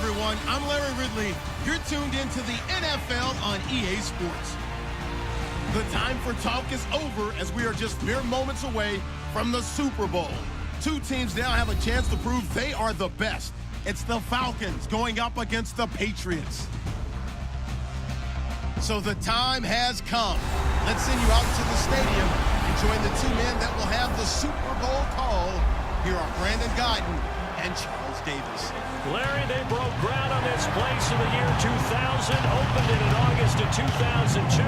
everyone. I'm Larry Ridley. You're tuned into the NFL on EA Sports. The time for talk is over as we are just mere moments away from the Super Bowl. Two teams now have a chance to prove they are the best. It's the Falcons going up against the Patriots. So the time has come. Let's send you out to the stadium and join the two men that will have the Super Bowl call. Here are Brandon Gaudin and Charles Davis. Larry, they broke ground on this place in the year 2000, opened it in August of 2002,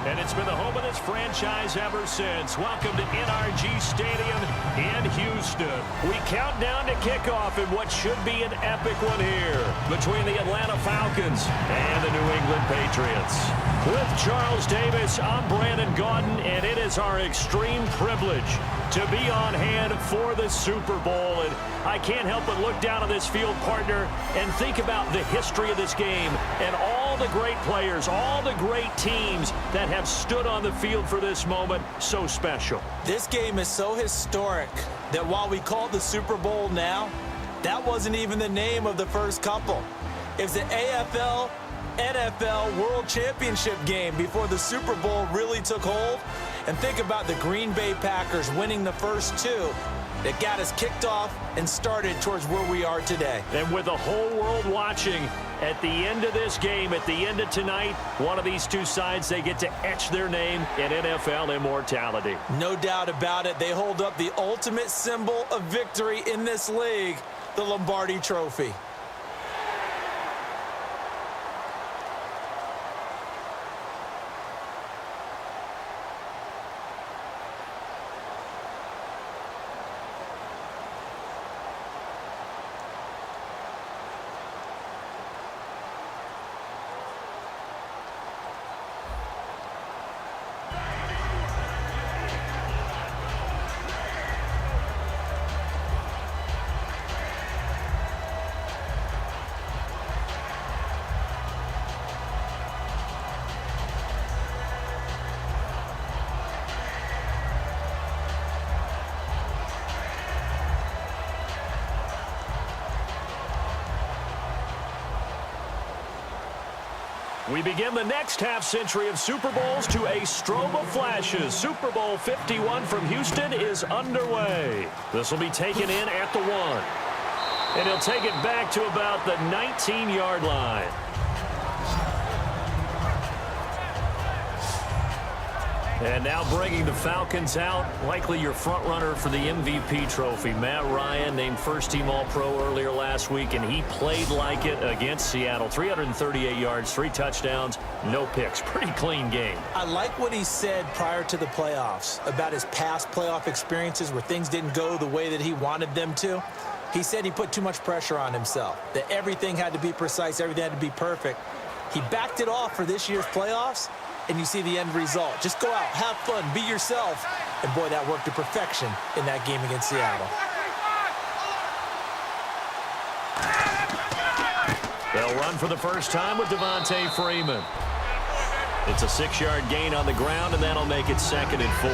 and it's been the home of this franchise ever since. Welcome to NRG Stadium in Houston. We count down to kickoff in what should be an epic one here between the Atlanta Falcons and the New England Patriots. With Charles Davis, I'm Brandon Gaudin, and it is our extreme privilege to be on hand for the Super Bowl. And I can't help but look down on this field, partner, and think about the history of this game and all the great players, all the great teams that have stood on the field for this moment. So special. This game is so historic that while we call it the Super Bowl now, that wasn't even the name of the first couple. It was the AFL NFL World Championship game before the Super Bowl really took hold. And think about the Green Bay Packers winning the first two that got us kicked off and started towards where we are today. And with the whole world watching, at the end of this game, at the end of tonight, one of these two sides, they get to etch their name in NFL immortality. No doubt about it. They hold up the ultimate symbol of victory in this league, the Lombardi Trophy. We begin the next half-century of Super Bowls to a strobe of flashes. Super Bowl 51 from Houston is underway. This will be taken in at the 1. And he'll take it back to about the 19-yard line. And now bringing the Falcons out, likely your front runner for the MVP trophy. Matt Ryan named first-team All-Pro earlier last week, and he played like it against Seattle. 338 yards, 3 touchdowns, no picks. Pretty clean game. I like what he said prior to the playoffs about his past playoff experiences where things didn't go the way that he wanted them to. He said he put too much pressure on himself, that everything had to be precise, everything had to be perfect. He backed it off for this year's playoffs, and you see the end result. Just go out, have fun, be yourself. And boy, that worked to perfection in that game against Seattle. They'll run for the first time with Devontae Freeman. It's a 6-yard gain on the ground, and that'll make it 2nd and 4.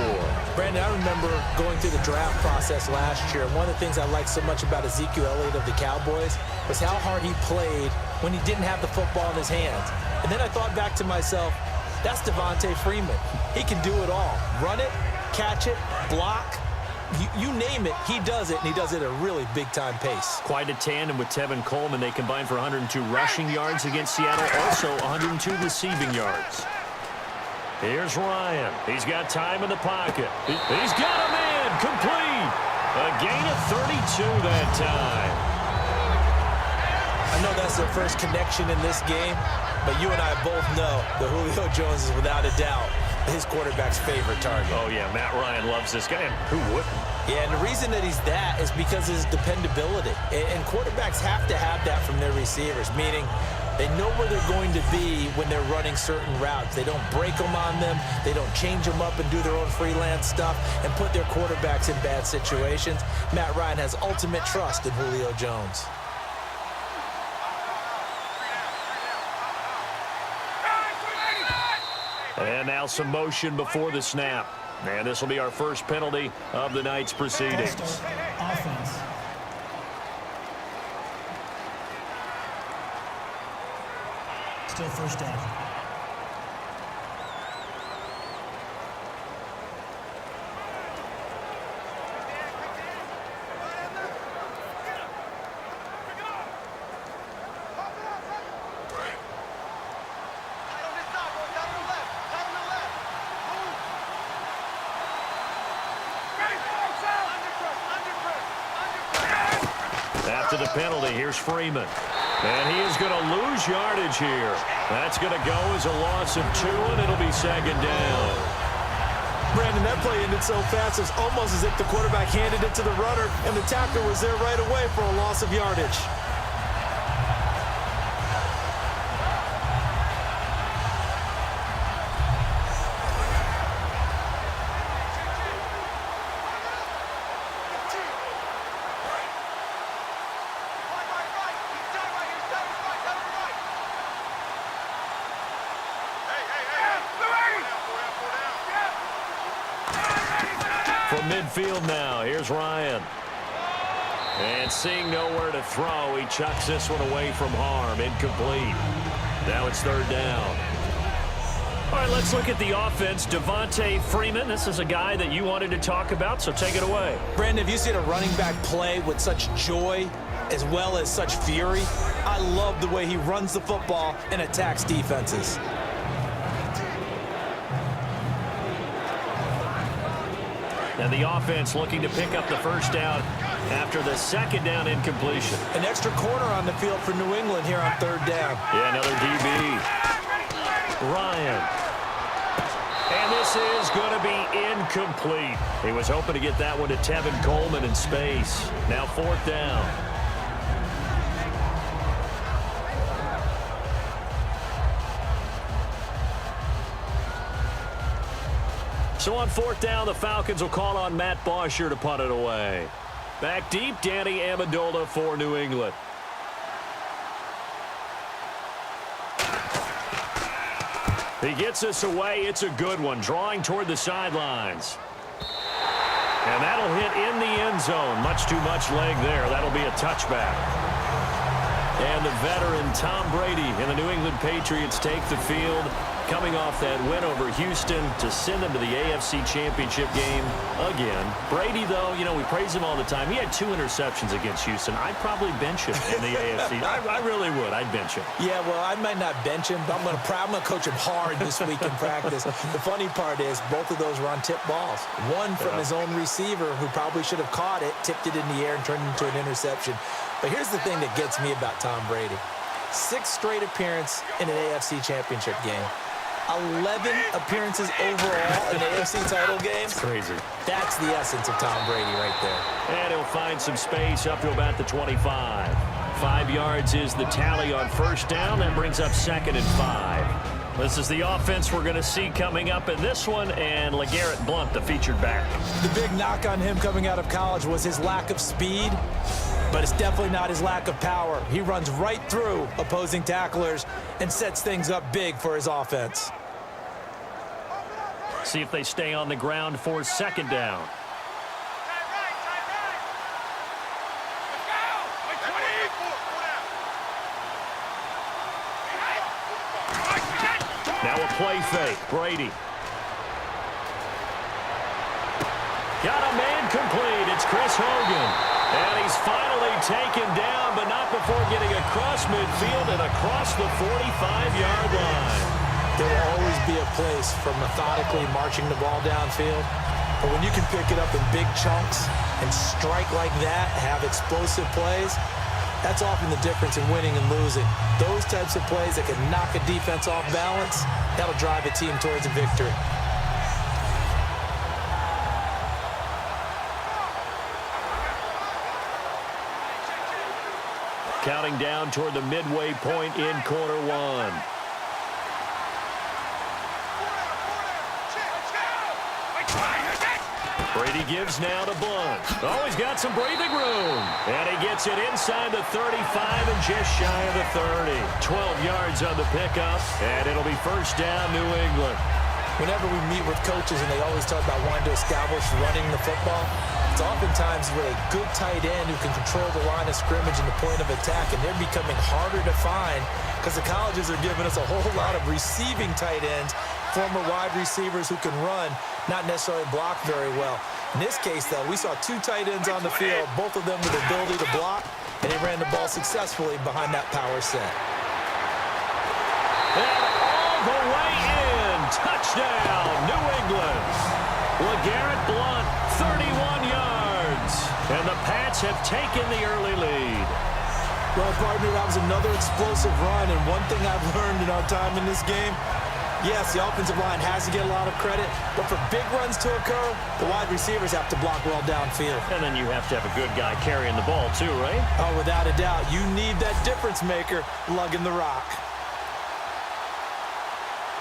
Brandon, I remember going through the draft process last year, and one of the things I liked so much about Ezekiel Elliott of the Cowboys was how hard he played when he didn't have the football in his hands. And then I thought back to myself, that's Devontae Freeman. He can do it all. Run it, catch it, block. You name it, he does it, and he does it at a really big-time pace. Quite a tandem with Tevin Coleman. They combined for 102 rushing yards against Seattle, also 102 receiving yards. Here's Ryan. He's got time in the pocket. He's got a man complete. A gain of 32 that time. I know that's their first connection in this game, but you and I both know that Julio Jones is without a doubt his quarterback's favorite target. Oh, yeah, Matt Ryan loves this guy, and who wouldn't? Yeah, and the reason that he's that is because of his dependability. And quarterbacks have to have that from their receivers, meaning they know where they're going to be when they're running certain routes. They don't break them on them. They don't change them up and do their own freelance stuff and put their quarterbacks in bad situations. Matt Ryan has ultimate trust in Julio Jones. And now some motion before the snap. And this will be our first penalty of the night's proceedings. Offense. still first down. After the penalty, here's Freeman. And he is going to lose yardage here. That's going to go as a loss of 2, and it'll be second down. Brandon, that play ended so fast, it's almost as if the quarterback handed it to the runner, and the tackler was there right away for a loss of yardage. From midfield now, here's Ryan. And seeing nowhere to throw, he chucks this one away from harm. Incomplete. Now it's third down. All right, let's look at the offense. Devontae Freeman, this is a guy that you wanted to talk about, so take it away. Brandon, have you seen a running back play with such joy as well as such fury? I love the way he runs the football and attacks defenses. And the offense looking to pick up the first down after the second down incompletion. An extra corner on the field for New England here on third down. Yeah, another DB. Ryan. And this is going to be incomplete. He was hoping to get that one to Tevin Coleman in space. Now fourth down. So on fourth down, the Falcons will call on Matt Bosher to punt it away. Back deep, Danny Amendola for New England. He gets this away. It's a good one, drawing toward the sidelines. And that'll hit in the end zone. Much too much leg there. That'll be a touchback. And the veteran Tom Brady and the New England Patriots take the field, coming off that win over Houston to send them to the AFC Championship game again. Brady, though, you know, we praise him all the time. He had 2 interceptions against Houston. I'd probably bench him in the AFC. I really would. I'd bench him. Yeah, well, I might not bench him, but I'm going to coach him hard this week in practice. The funny part is both of those were on tip balls. One from his own receiver who probably should have caught it, tipped it in the air and turned it into an interception. But here's the thing that gets me about Tom Brady. 6 straight appearances in an AFC Championship game. 11 appearances overall in an AFC title game. That's crazy. That's the essence of Tom Brady right there. And he'll find some space up to about the 25. 5 yards is the tally on first down. That brings up second and 5. This is the offense we're going to see coming up in this one, and LeGarrette Blount, the featured back. The big knock on him coming out of college was his lack of speed, but it's definitely not his lack of power. He runs right through opposing tacklers and sets things up big for his offense. See if they stay on the ground for second down. Now a play fake. Brady. Got a man complete. It's Chris Hogan. And he's finally taken down, but not before getting across midfield and across the 45-yard line. There will always be a place for methodically marching the ball downfield. But when you can pick it up in big chunks and strike like that, have explosive plays, that's often the difference in winning and losing. Those types of plays that can knock a defense off balance, that'll drive a team towards a victory. Counting down toward the midway point in quarter one. Brady gives now to Blount. Oh, he's got some breathing room. And he gets it inside the 35 and just shy of the 30. 12 yards on the pickup, and it'll be first down, New England. Whenever we meet with coaches and they always talk about wanting to establish running the football, It's oftentimes with a good tight end who can control the line of scrimmage and the point of attack, and they're becoming harder to find because the colleges are giving us a whole lot of receiving tight ends, former wide receivers who can run, not necessarily block very well. In this case, though, we saw two tight ends on the field, both of them with the ability to block, and they ran the ball successfully behind that power set. And all the way in. Touchdown, New England. LeGarrette Blount, 31 yards. And the Pats have taken the early lead. Well, partner, that was another explosive run, and one thing I've learned in our time in this game, yes, the offensive line has to get a lot of credit, but for big runs to occur, the wide receivers have to block well downfield. And then you have to have a good guy carrying the ball too, right? Oh, without a doubt. You need that difference maker lugging the rock.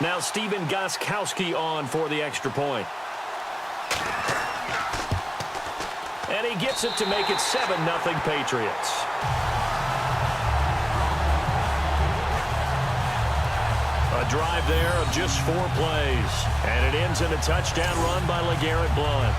Now Stephen Gostkowski on for the extra point. And he gets it to make it 7-0 Patriots. A drive there of just 4 plays. And it ends in a touchdown run by LeGarrette Blount.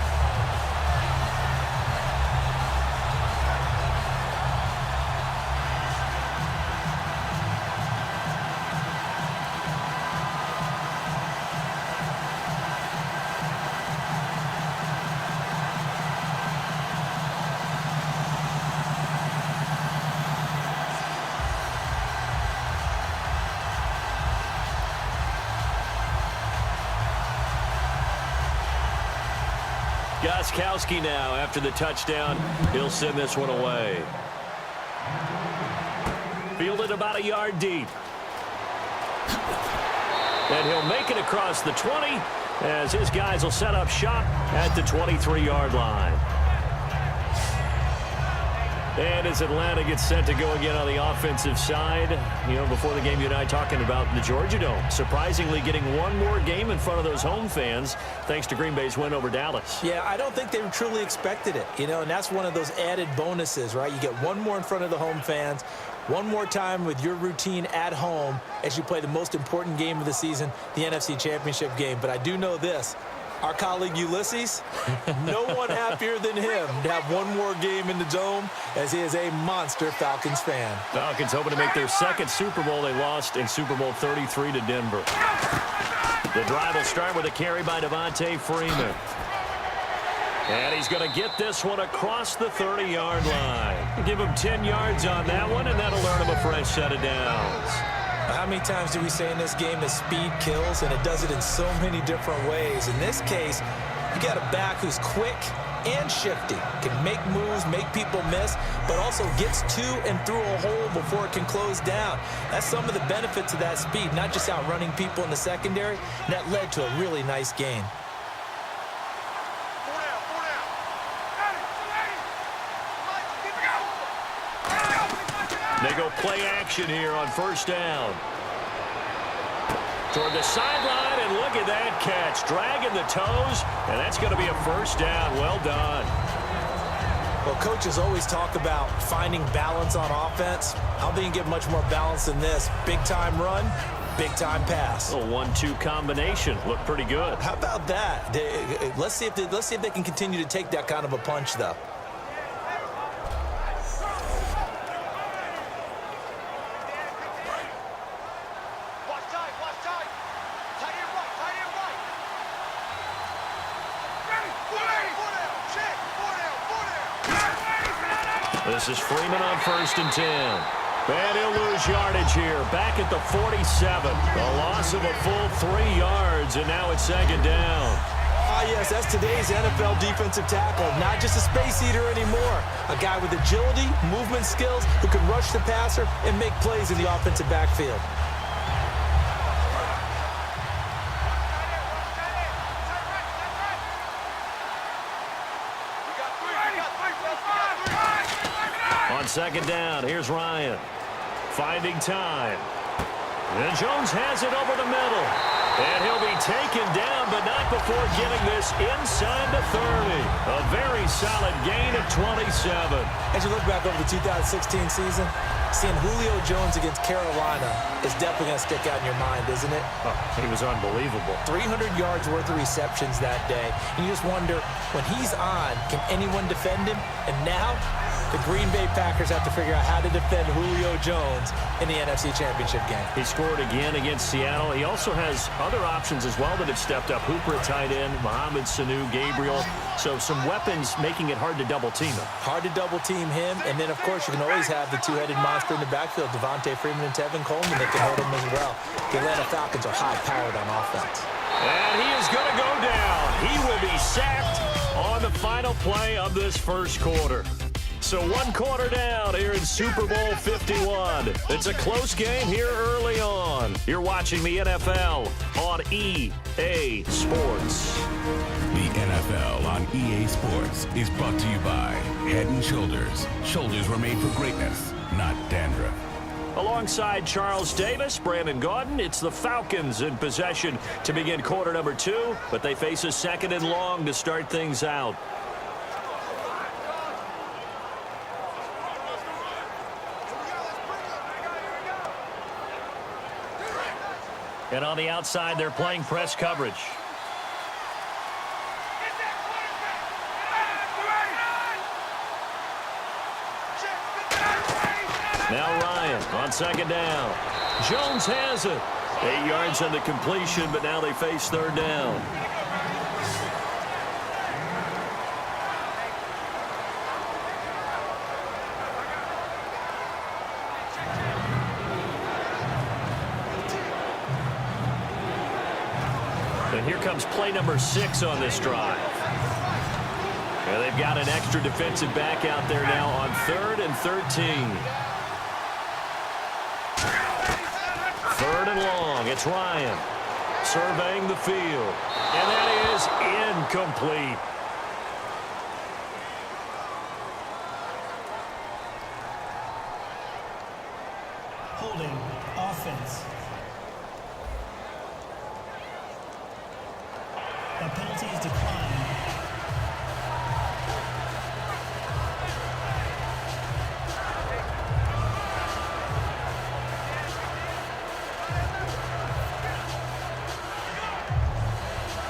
Gostkowski now, after the touchdown, he'll send this one away. Fielded about a yard deep. And he'll make it across the 20 as his guys will set up shop at the 23-yard line. And as Atlanta gets set to go again on the offensive side, you know, before the game you and I talking about the Georgia Dome, surprisingly getting one more game in front of those home fans thanks to Green Bay's win over Dallas. Yeah, I don't think they truly expected it, you know, and that's one of those added bonuses, right? You get one more in front of the home fans, one more time with your routine at home as you play the most important game of the season, the NFC Championship game. But I do know this. Our colleague Ulysses, no one happier than him to have one more game in the Dome, as he is a monster Falcons fan. Falcons hoping to make their second Super Bowl. They lost in Super Bowl 33 to Denver. The drive will start with a carry by Devontae Freeman. And he's going to get this one across the 30-yard line. Give him 10 yards on that one, and that'll earn him a fresh set of downs. How many times do we say in this game that speed kills, and it does it in so many different ways? In this case, you got a back who's quick and shifty, can make moves, make people miss, but also gets to and through a hole before it can close down. That's some of the benefits of that speed, not just outrunning people in the secondary, and that led to a really nice gain. They go play action here on first down. Toward the sideline, and look at that catch. Dragging the toes, and that's going to be a first down. Well done. Well, coaches always talk about finding balance on offense. I don't think you can get much more balance than this. Big-time run, big-time pass. A 1-2 combination. Looked pretty good. How about that? Let's see if they can continue to take that kind of a punch, though. This is Freeman on 1st and 10. And he'll lose yardage here. Back at the 47. A loss of a full 3 yards, and now it's 2nd down. Ah, yes, that's today's NFL defensive tackle. Not just a space eater anymore. A guy with agility, movement skills, who can rush the passer and make plays in the offensive backfield. On 2nd down, here's Ryan. Finding time. And Jones has it over the middle. And he'll be taken down, but not before getting this inside the 30. A very solid gain of 27. As you look back over the 2016 season, seeing Julio Jones against Carolina is definitely going to stick out in your mind, isn't it? Oh, he was unbelievable. 300 yards worth of receptions that day. And you just wonder, when he's on, can anyone defend him? And now, the Green Bay Packers have to figure out how to defend Julio Jones in the NFC Championship game. He scored again against Seattle. He also has other options as well that have stepped up. Hooper at tight end, Mohamed Sanu, Gabriel. So some weapons making it hard to double-team him. Hard to double-team him. And then, of course, you can always have the two-headed monster in the backfield, Devontae Freeman and Tevin Coleman, that can hurt him as well. The Atlanta Falcons are high-powered on offense. And he is going to go down. He will be sacked on the final play of this first quarter. So 1 quarter down here in Super Bowl 51. It's a close game here early on. You're watching the NFL on EA Sports. The NFL on EA Sports is brought to you by Head & Shoulders. Shoulders were made for greatness, not dandruff. Alongside Charles Davis, Brandon Gaudin, it's the Falcons in possession to begin quarter number 2, but they face a 2nd and long to start things out. And on the outside, they're playing press coverage. Now Ryan on 2nd down. Jones has it. 8 yards on the completion, but now they face 3rd down. And here comes play number 6 on this drive. And they've got an extra defensive back out there now on 3rd and 13. 3rd and long. It's Ryan surveying the field. And that is incomplete. Holding offense. A penalty is declined.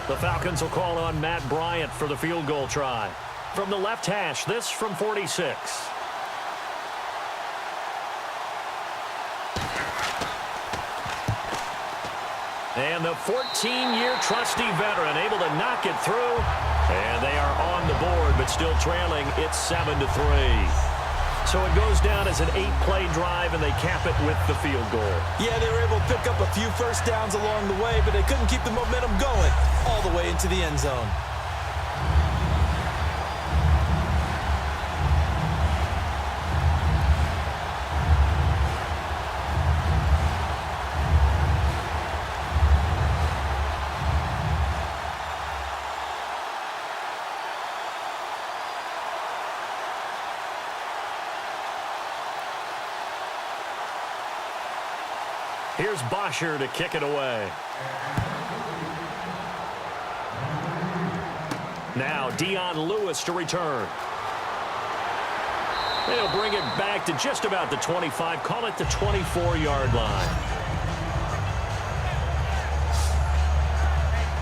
The Falcons will call on Matt Bryant for the field goal try. From the left hash, this from 46. And the 14-year trusty veteran able to knock it through. And they are on the board, but still trailing. It's 7-3. So it goes down as an 8-play drive, and they cap it with the field goal. Yeah, they were able to pick up a few first downs along the way, but they couldn't keep the momentum going all the way into the end zone. Here's Bosher to kick it away. Now Dion Lewis to return. They'll bring it back to just about the 25. Call it the 24-yard line.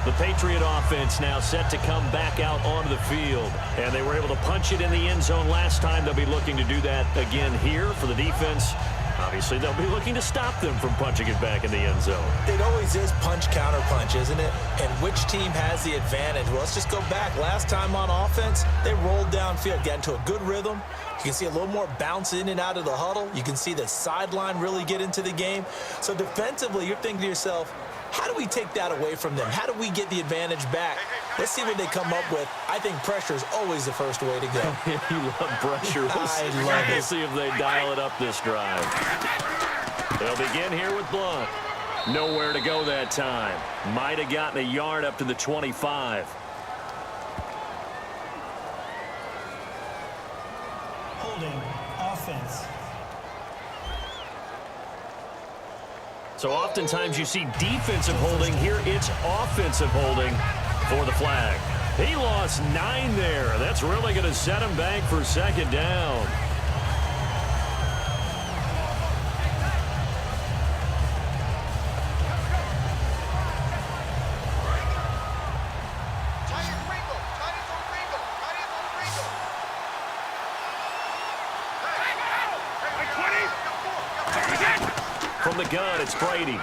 The Patriot offense now set to come back out onto the field. And they were able to punch it in the end zone last time. They'll be looking to do that again here for the defense. Obviously, they'll be looking to stop them from punching it back in the end zone. It always is punch-counter-punch, isn't it? And which team has the advantage? Well, let's just go back. Last time on offense, they rolled downfield, got into a good rhythm. You can see a little more bounce in and out of the huddle. You can see the sideline really get into the game. So defensively, you're thinking to yourself, how do we take that away from them? How do we get the advantage back? Let's see what they come up with. I think pressure is always the first way to go. You love pressure. I love it. We'll see if they dial it up this drive. They'll begin here with Blunt. Nowhere to go that time. Might have gotten a yard up to the 25. Holding offense. So oftentimes you see defensive holding. Here it's offensive holding for the flag. He lost 9 there. That's really going to set him back for second down. From the gun, it's Brady.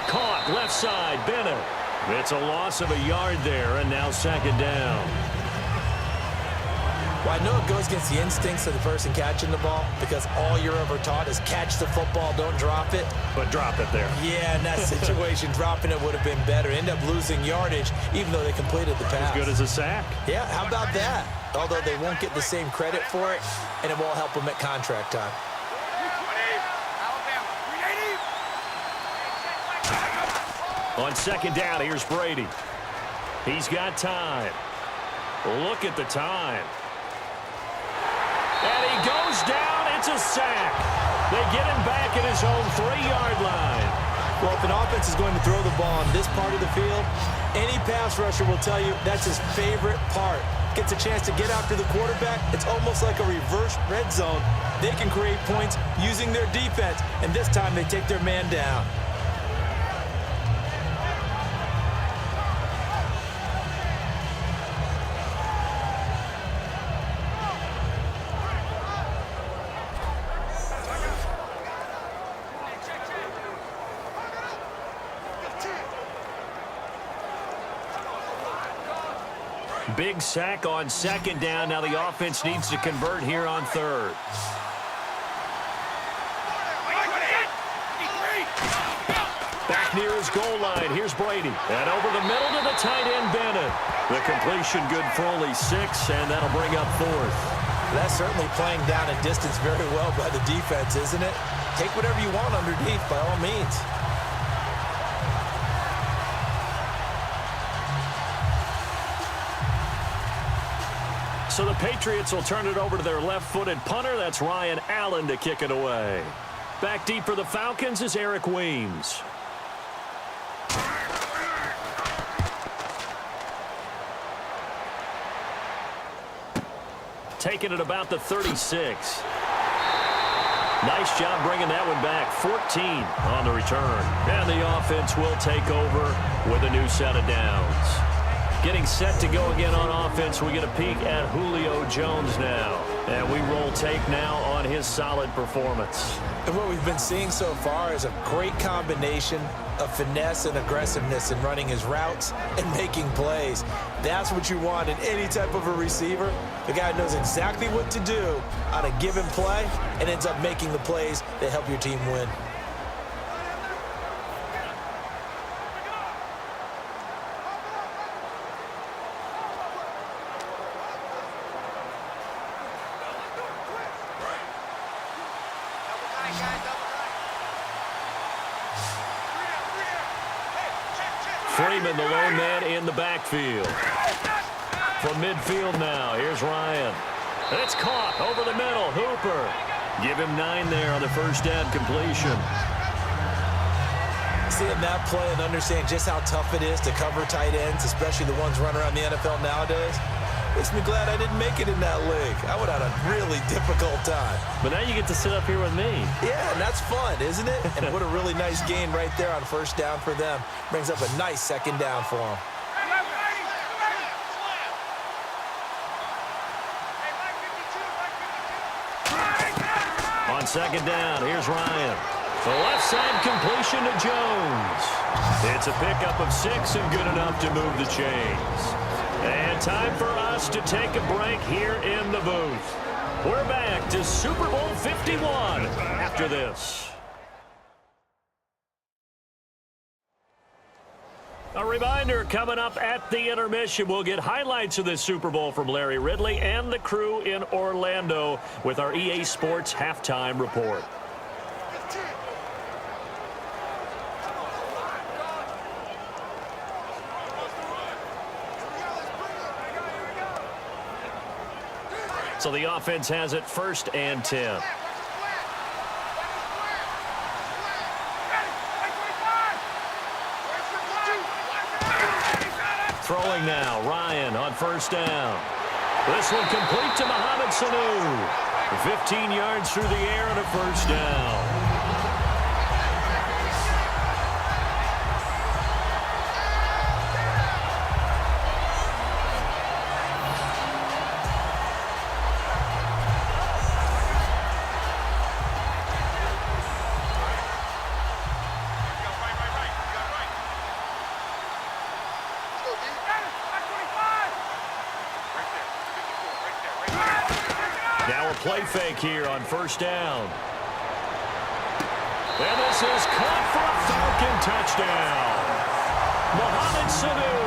Caught left side, Bennett. It's a loss of a yard there, and now second down. Well, I know it goes against the instincts of the person catching the ball because all you're ever taught is catch the football, don't drop it. But drop it there. Yeah, in that situation, dropping it would have been better. End up losing yardage, even though they completed the pass. As good as a sack. Yeah, how about that? Although they won't get the same credit for it, and it won't help them at contract time. On second down, here's Brady. He's got time. Look at the time. And he goes down. It's a sack. They get him back at his own 3-yard line. Well, if an offense is going to throw the ball on this part of the field, any pass rusher will tell you that's his favorite part. Gets a chance to get after the quarterback. It's almost like a reverse red zone. They can create points using their defense, and this time they take their man down. Big sack on second down. Now the offense needs to convert here on third. Back near his goal line. Here's Brady. And over the middle to the tight end, Bennett. The completion good for only 6, and that'll bring up fourth. That's certainly playing down a distance very well by the defense, isn't it? Take whatever you want underneath, by all means. So the Patriots will turn it over to their left-footed punter. That's Ryan Allen to kick it away. Back deep for the Falcons is Eric Weems. Taking it about the 36. Nice job bringing that one back. 14 on the return. And the offense will take over with a new set of downs. Getting set to go again on offense. We get a peek at Julio Jones now. And we roll tape now on his solid performance. And what we've been seeing so far is a great combination of finesse and aggressiveness in running his routes and making plays. That's what you want in any type of a receiver. The guy knows exactly what to do on a given play and ends up making the plays that help your team win. Freeman, the lone man in the backfield. From midfield now, here's Ryan. And it's caught over the middle. Hooper. Give him 9 there on the first down completion. Seeing that play and understanding just how tough it is to cover tight ends, especially the ones running around the NFL nowadays, makes me glad I didn't make it in that league. I would have had a really difficult time. But now you get to sit up here with me. Yeah, and that's fun, isn't it? And what a really nice gain right there on first down for them. Brings up a nice second down for them. On second down, here's Ryan. The left side completion to Jones. It's a pickup of 6 and good enough to move the chains. And time for us to take a break here in the booth. We're back to Super Bowl 51 after this. A reminder, coming up at the intermission, we'll get highlights of this Super Bowl from Larry Ridley and the crew in Orlando with our EA Sports Halftime Report. So the offense has it 1st and 10. Throwing now, Ryan on first down. This one complete to Mohamed Sanu. 15 yards through the air and a first down. Now a play fake here on first down. And this is caught for a Falcon touchdown. Mohamed Sanu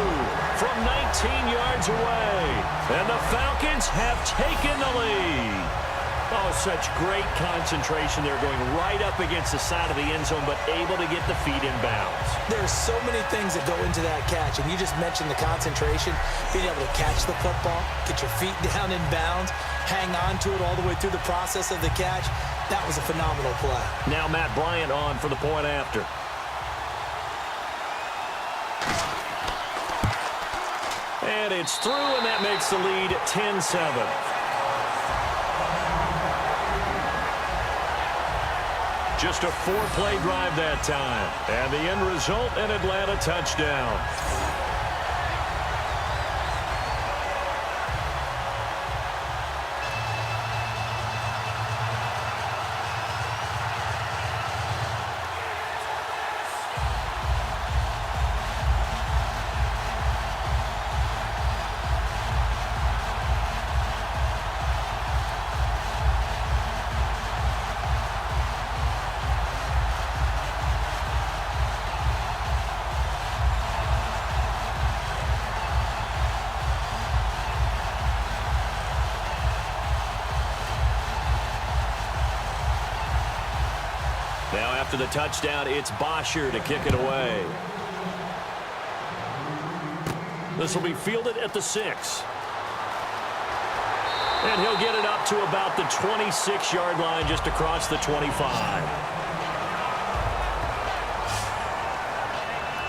from 19 yards away. And the Falcons have taken the lead. Oh, such great concentration. They're going right up against the side of the end zone, but able to get the feet in bounds. There's so many things that go into that catch, and you just mentioned the concentration, being able to catch the football, get your feet down in bounds, hang on to it all the way through the process of the catch. That was a phenomenal play. Now Matt Bryant on for the point after. And it's through, and that makes the lead 10-7. Just a 4-play drive that time. And the end result, an Atlanta touchdown. Now after the touchdown, it's Bosher to kick it away. This will be fielded at the 6. And he'll get it up to about the 26-yard line, just across the 25.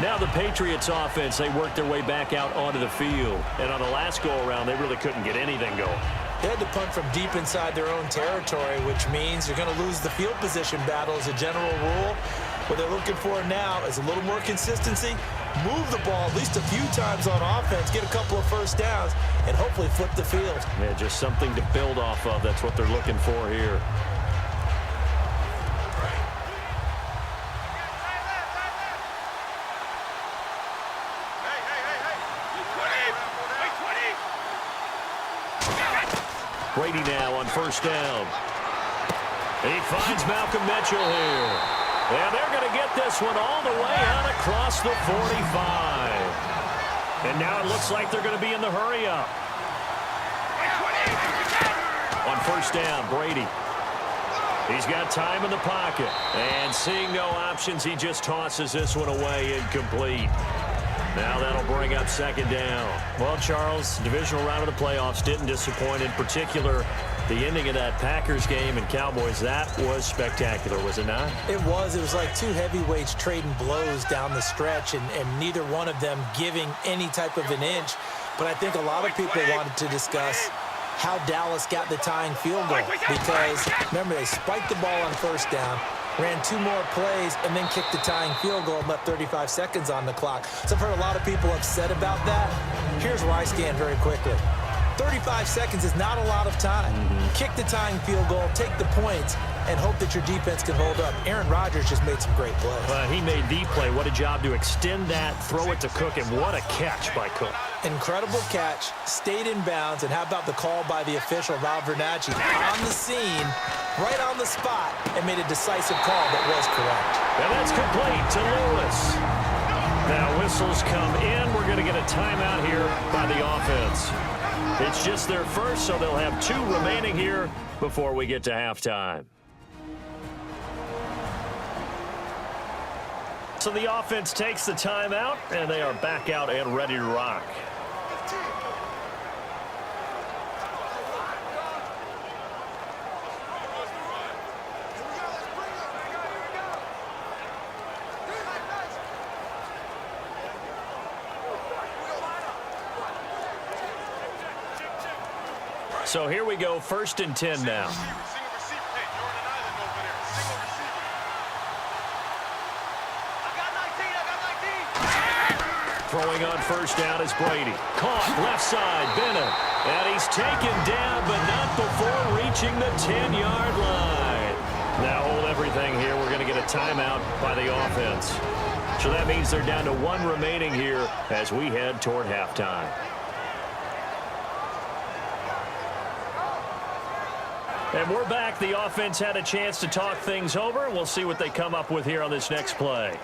Now the Patriots offense, they worked their way back out onto the field. And on the last go-around, they really couldn't get anything going. They had to punt from deep inside their own territory, which means you're going to lose the field position battle as a general rule. What they're looking for now is a little more consistency, move the ball at least a few times on offense, get a couple of first downs, and hopefully flip the field. Yeah, just something to build off of. That's what they're looking for here. Brady now on first down. He finds Malcolm Mitchell here. And they're going to get this one all the way out across the 45. And now it looks like they're going to be in the hurry-up. On first down, Brady. He's got time in the pocket. And seeing no options, he just tosses this one away incomplete. Now that'll bring up second down. Well, Charles, divisional round of the playoffs didn't disappoint. In particular, the ending of that Packers game and Cowboys, that was spectacular, was it not? It was. It was like two heavyweights trading blows down the stretch, and neither one of them giving any type of an inch. But I think a lot of people wanted to discuss how Dallas got the tying field goal. Because, remember, they spiked the ball on first down, ran 2 more plays, and then kicked the tying field goal and left 35 seconds on the clock. So I've heard a lot of people upset about that. Here's where I stand very quickly. 35 seconds is not a lot of time. Kick the tying field goal, take the points, and hope that your defense can hold up. Aaron Rodgers just made some great plays. He made the play. What a job to extend that, throw it to Cook, and what a catch by Cook. Incredible catch, stayed in bounds, and how about the call by the official, Rob Vernacci, on the scene, right on the spot, and made a decisive call that was correct. And that's complete to Lewis. Now whistles come in. We're going to get a timeout here by the offense. It's just their first, so they'll have 2 remaining here before we get to halftime. So the offense takes the timeout, and they are back out and ready to rock. So here we go, 1st and 10 now. Throwing on 1st down is Brady. Caught left side, Bennett. And he's taken down, but not before reaching the 10-yard line. Now hold everything here. We're going to get a timeout by the offense. So that means they're down to 1 remaining here as we head toward halftime. And we're back. The offense had a chance to talk things over. We'll see what they come up with here on this next play.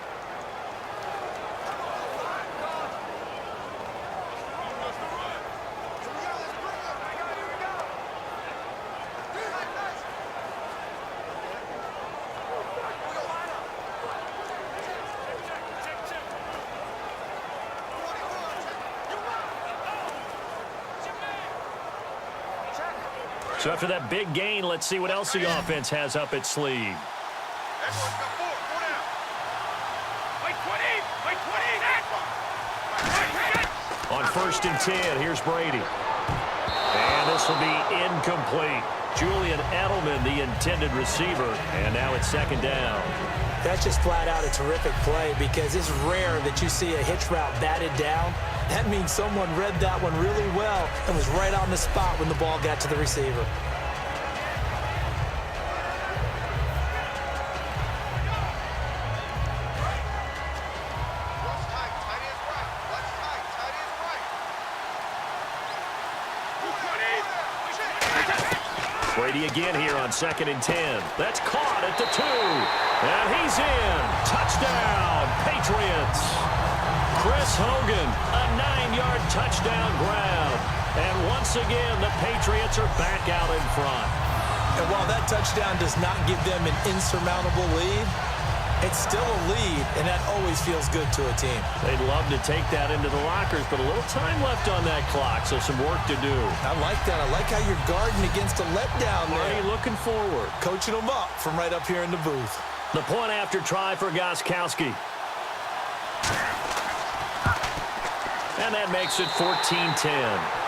So after that big gain, let's see what else the offense has up its sleeve. On 1st and 10, here's Brady. And this will be incomplete. Julian Edelman, the intended receiver, and now it's 2nd down. That's just flat out a terrific play because it's rare that you see a hitch route batted down. That means someone read that one really well and was right on the spot when the ball got to the receiver. Brady again here on 2nd and 10. That's caught at the 2. And he's in. Touchdown, Patriots. Chris Hogan, a 9-yard touchdown grab. And once again, the Patriots are back out in front. And while that touchdown does not give them an insurmountable lead, it's still a lead, and that always feels good to a team. They'd love to take that into the lockers, but a little time left on that clock, so some work to do. I like that. I like how you're guarding against a letdown there. Already looking forward. Coaching them up from right up here in the booth. The point after try for Gostkowski. And that makes it 14-10.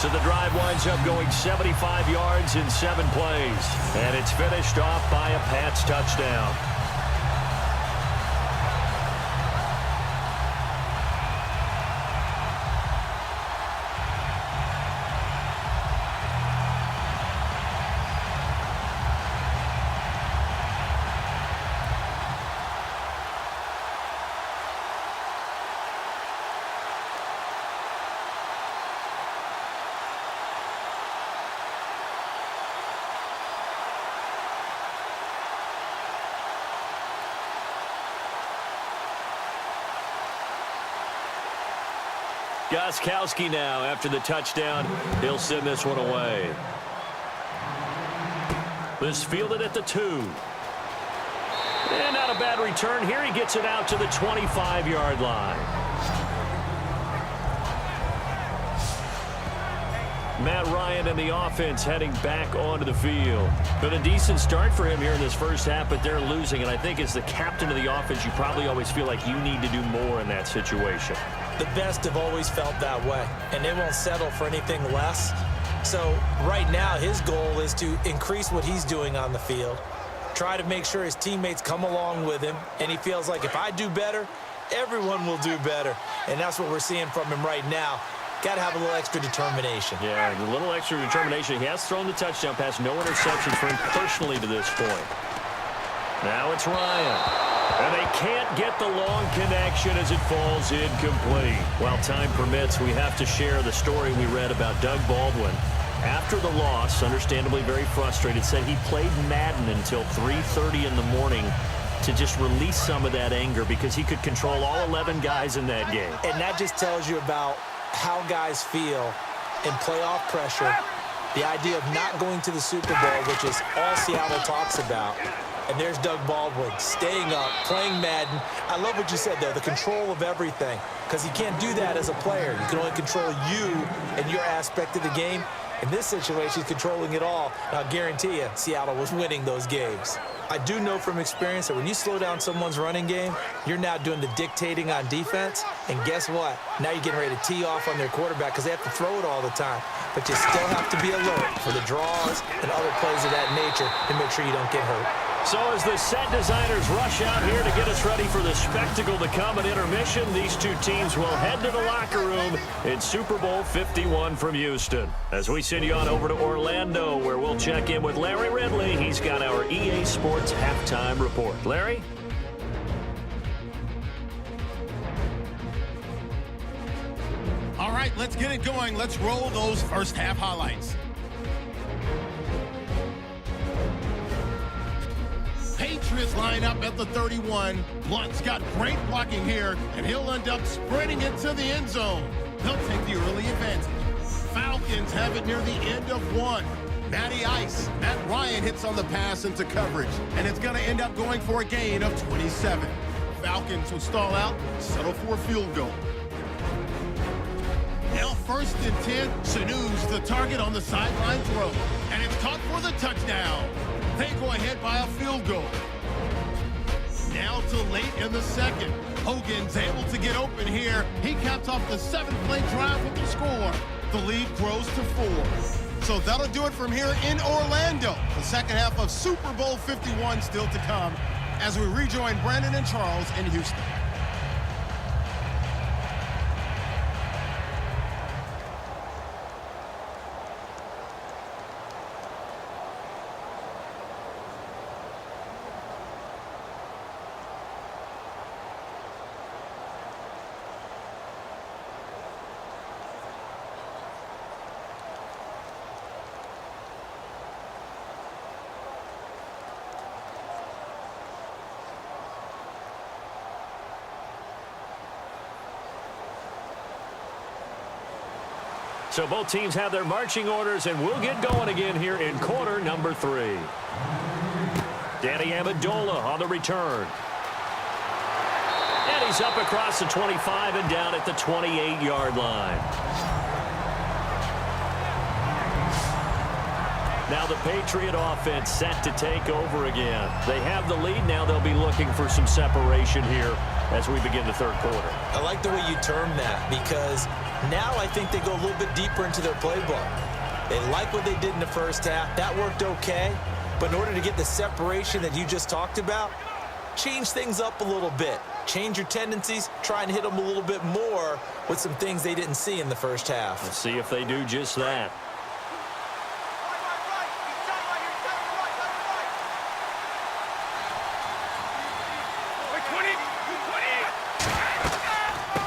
So the drive winds up going 75 yards in 7 plays. And it's finished off by a Pats touchdown. Gostkowski now, after the touchdown, he'll send this one away. This fielded at the 2. And not a bad return here. He gets it out to the 25-yard line. Matt Ryan and the offense heading back onto the field. Been a decent start for him here in this first half, but they're losing. And I think as the captain of the offense, you probably always feel like you need to do more in that situation. The best have always felt that way, and they won't settle for anything less. So right now, his goal is to increase what he's doing on the field, try to make sure his teammates come along with him, and he feels like if I do better, everyone will do better. And that's what we're seeing from him right now. Got to have a little extra determination. Yeah, a little extra determination. He has thrown the touchdown pass, no interceptions for him personally to this point. Now it's Ryan. And they can't get the long connection as it falls incomplete. While time permits, we have to share the story we read about Doug Baldwin. After the loss, understandably very frustrated, said he played Madden until 3:30 in the morning to just release some of that anger because he could control all 11 guys in that game. And that just tells you about how guys feel in playoff pressure, the idea of not going to the Super Bowl, which is all Seattle talks about. And there's Doug Baldwin staying up, playing Madden. I love what you said, though, the control of everything, because you can't do that as a player. You can only control you and your aspect of the game. In this situation, he's controlling it all. And I'll guarantee you, Seattle was winning those games. I do know from experience that when you slow down someone's running game, you're now doing the dictating on defense. And guess what? Now you're getting ready to tee off on their quarterback because they have to throw it all the time. But you still have to be alert for the draws and other plays of that nature to make sure you don't get hurt. So as the set designers rush out here to get us ready for the spectacle to come at intermission, these two teams will head to the locker room in Super Bowl 51 from Houston. As we send you on over to Orlando, where we'll check in with Larry Ridley. He's got our EA Sports halftime report. Larry? All right, let's get it going. Let's roll those first half highlights. Patriots line up at the 31. Blunt's got great blocking here, and he'll end up sprinting into the end zone. They'll take the early advantage. Falcons have it near the end of one. Matty Ice, Matt Ryan hits on the pass into coverage, and it's going to end up going for a gain of 27. Falcons will stall out, settle for a field goal. Now 1st and 10, Sanu's the target on the sideline throw, and it's caught for the touchdown. They go ahead by a field goal. Now to late in the second. Hogan's able to get open here. He caps off the 7-play drive with the score. The lead grows to 4. So that'll do it from here in Orlando. The second half of Super Bowl 51 still to come as we rejoin Brandon and Charles in Houston. So both teams have their marching orders, and we'll get going again here in quarter number 3. Danny Amendola on the return. And he's up across the 25 and down at the 28-yard line. Now the Patriot offense set to take over again. They have the lead. Now they'll be looking for some separation here as we begin the third quarter. I like the way you term that because now I think they go a little bit deeper into their playbook. They like what they did in the first half. That worked okay. But in order to get the separation that you just talked about, change things up a little bit. Change your tendencies. Try and hit them a little bit more with some things they didn't see in the first half. Let's see if they do just that.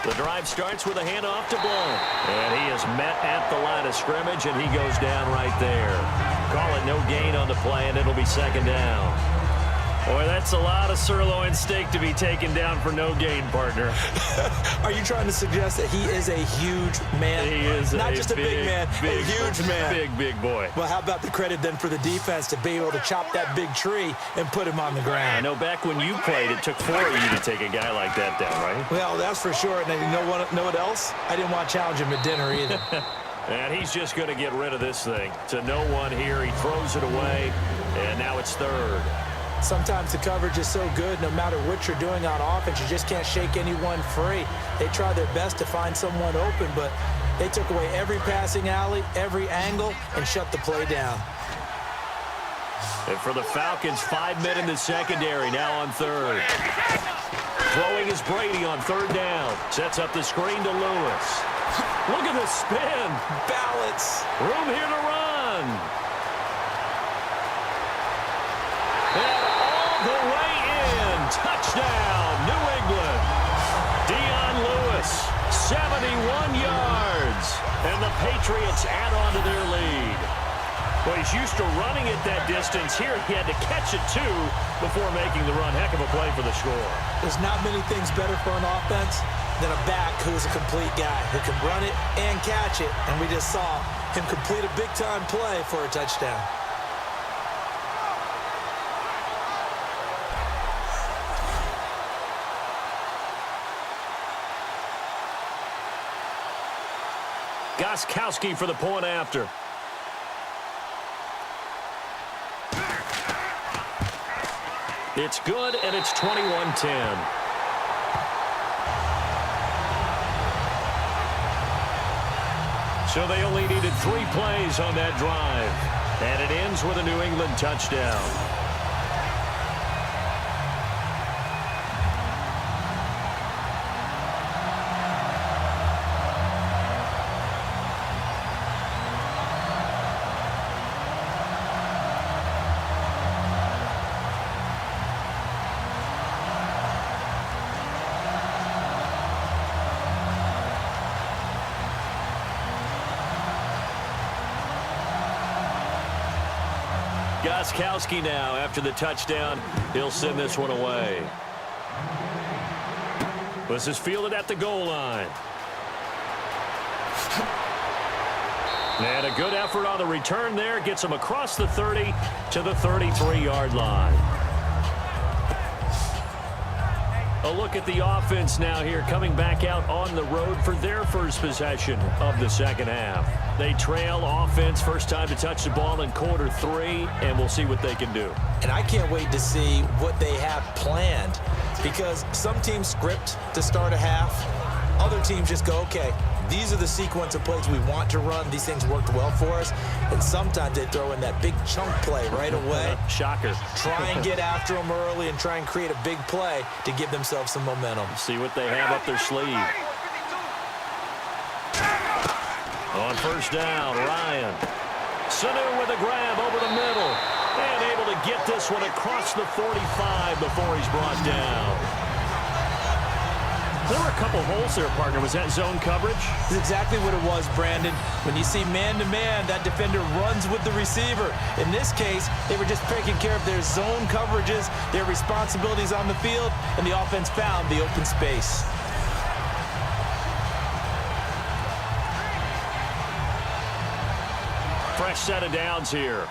The drive starts with a handoff to Blount. And he is met at the line of scrimmage, and he goes down right there. Call it no gain on the play, and it'll be second down. Boy, that's a lot of sirloin steak to be taken down for no gain, partner. Are you trying to suggest that he is a huge man? He is not just a big man, a huge man. Big boy. Well, how about the credit then for the defense to be able to chop that big tree and put him on the ground? I know back when you played, it took 4 of you to take a guy like that down, right? Well, that's for sure. And you know what else? I didn't want to challenge him at dinner either. And he's just going to get rid of this thing. To no one here. He throws it away, and now it's third. Sometimes the coverage is so good, no matter what you're doing on offense, you just can't shake anyone free. They try their best to find someone open, but they took away every passing alley, every angle, and shut the play down. And for the Falcons, 5 men in the secondary, now on third. Throwing is Brady on third down. Sets up the screen to Lewis. Look at the spin. Balance. Room here to run. And all the way in. Touchdown, New England. Dion Lewis, 71 yards. And the Patriots add on to their lead. Well, he's used to running it that distance. Here he had to catch it, too, before making the run. Heck of a play for the score. There's not many things better for an offense than a back who's a complete guy who can run it and catch it. And we just saw him complete a big-time play for a touchdown. Gostkowski for the point after. It's good, and it's 21-10. So they only needed 3 plays on that drive. And it ends with a New England touchdown. Gostkowski now after the touchdown. He'll send this one away. This is fielded at the goal line. And a good effort on the return there. Gets him across the 30 to the 33-yard line. A look at the offense now here, coming back out on the road for their first possession of the second half. They trail offense, first time to touch the ball in quarter 3, and we'll see what they can do. And I can't wait to see what they have planned, because some teams script to start a half. Other teams just go, okay, these are the sequence of plays we want to run. These things worked well for us. And sometimes they throw in that big chunk play right away. Shocker. Try and get after them early and try and create a big play to give themselves some momentum. See what they have up their sleeve. On first down, Ryan. Sanu with a grab over the middle. And able to get this one across the 45 before he's brought down. There were a couple holes there, partner. Was that zone coverage? That's exactly what it was, Brandon. When you see man-to-man, that defender runs with the receiver. In this case, they were just taking care of their zone coverages, their responsibilities on the field, and the offense found the open space. Fresh set of downs here.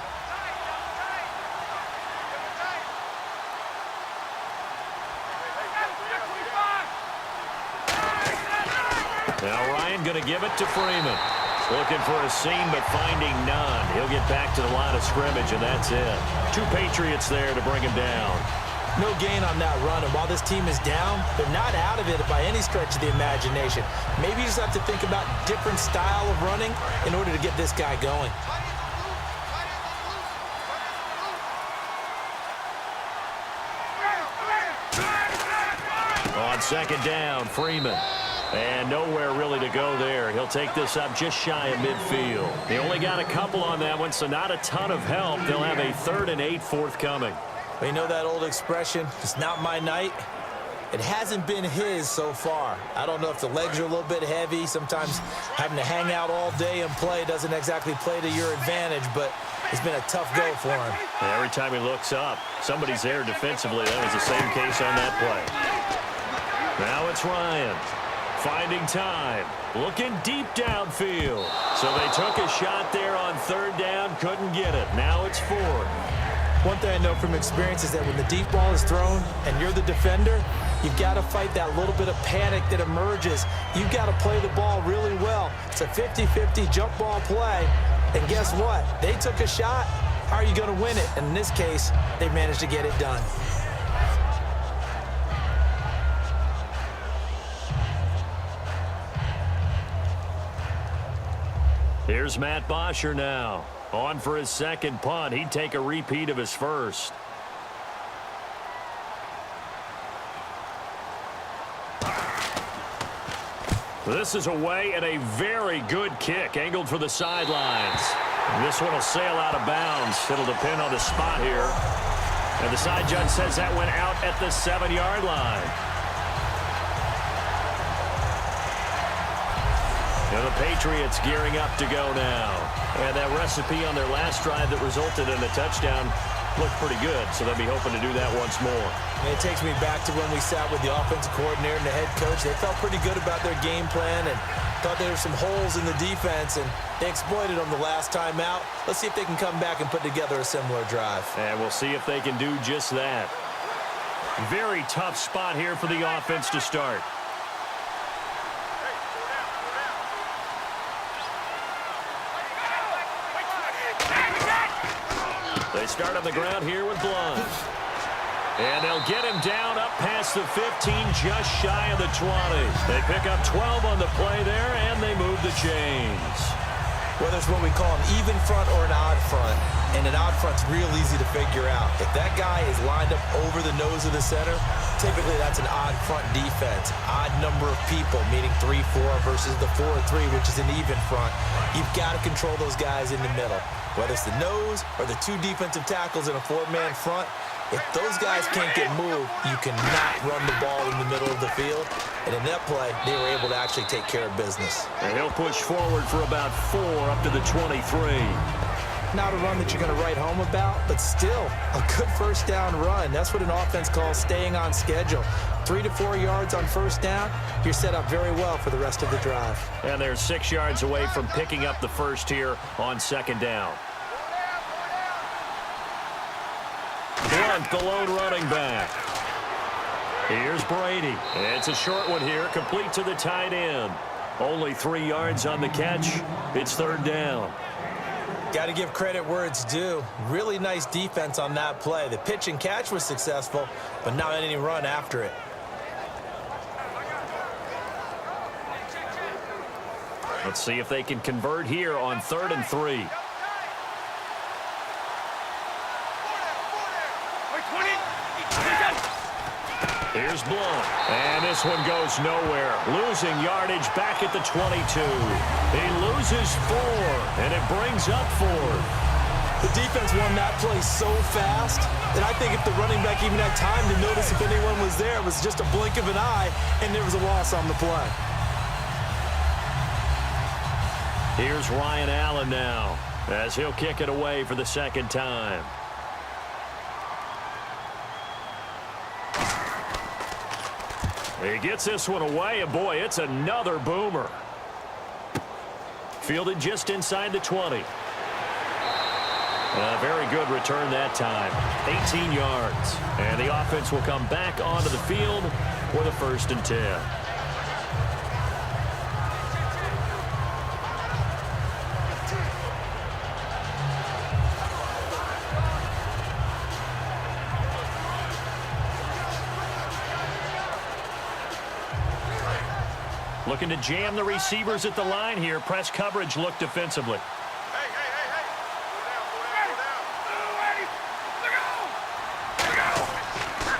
Now Ryan going to give it to Freeman. Looking for a seam, but finding none. He'll get back to the line of scrimmage, and that's it. 2 Patriots there to bring him down. No gain on that run, and while this team is down, they're not out of it by any stretch of the imagination. Maybe you just have to think about different style of running in order to get this guy going. On second down, Freeman. And nowhere really to go there. He'll take this up just shy of midfield. They only got a couple on that one, so not a ton of help. They'll have a 3rd and 8 forthcoming. Well, you know that old expression, it's not my night? It hasn't been his so far. I don't know if the legs are a little bit heavy. Sometimes having to hang out all day and play doesn't exactly play to your advantage, but it's been a tough go for him. And every time he looks up, somebody's there defensively. That was the same case on that play. Now it's Ryan. Finding time, looking deep downfield. So they took a shot there on 3rd down, couldn't get it. Now it's 4th. One thing I know from experience is that when the deep ball is thrown and you're the defender, you've got to fight that little bit of panic that emerges. You've got to play the ball really well. It's a 50-50 jump ball play. And guess what? They took a shot. How are you going to win it? And in this case, they managed to get it done. Here's Matt Bosher now. On for his second punt. He'd take a repeat of his first. This is away and a very good kick. Angled for the sidelines. This one will sail out of bounds. It'll depend on the spot here. And the side judge says that went out at the 7-yard line. And the Patriots gearing up to go now. And that recipe on their last drive that resulted in a touchdown looked pretty good, so they'll be hoping to do that once more. And it takes me back to when we sat with the offensive coordinator and the head coach. They felt pretty good about their game plan and thought there were some holes in the defense, and they exploited them the last time out. Let's see if they can come back and put together a similar drive. And we'll see if they can do just that. Very tough spot here for the offense to start. They start on the ground here with Blunt. And they'll get him down up past the 15, just shy of the 20. They pick up 12 on the play there, and they move the chains. Whether it's what we call an even front or an odd front, and an odd front's real easy to figure out. If that guy is lined up over the nose of the center, typically that's an odd front defense. Odd number of people, meaning 3-4 versus the 4-3, which is an even front. You've got to control those guys in the middle. Whether it's the nose or the two defensive tackles in a four-man front, if those guys can't get moved, you cannot run the ball in the middle of the field. And in that play, they were able to actually take care of business. And he'll push forward for about 4 up to the 23. Not a run that you're going to write home about, but still a good first down run. That's what an offense calls staying on schedule. 3 to 4 yards on first down, you're set up very well for the rest of the drive. And they're 6 yards away from picking up the first here on second down. Blunt, the lone running back. Here's Brady. It's a short one here, complete to the tight end. Only 3 yards on the catch. It's third down. Got to give credit where it's due. Really nice defense on that play. The pitch and catch was successful, but not any run after it. Let's see if they can convert here on 3rd and 3. Here's Blunt. And this one goes nowhere. Losing yardage back at the 22. He loses 4, and it brings up 4. The defense won that play so fast that I think if the running back even had time to notice if anyone was there, it was just a blink of an eye, and there was a loss on the play. Here's Ryan Allen now, as he'll kick it away for the second time. He gets this one away, and boy, it's another boomer. Fielded just inside the 20. A very good return that time. 18 yards. And the offense will come back onto the field for the 1st and 10. Looking to jam the receivers at the line here. Press coverage look defensively.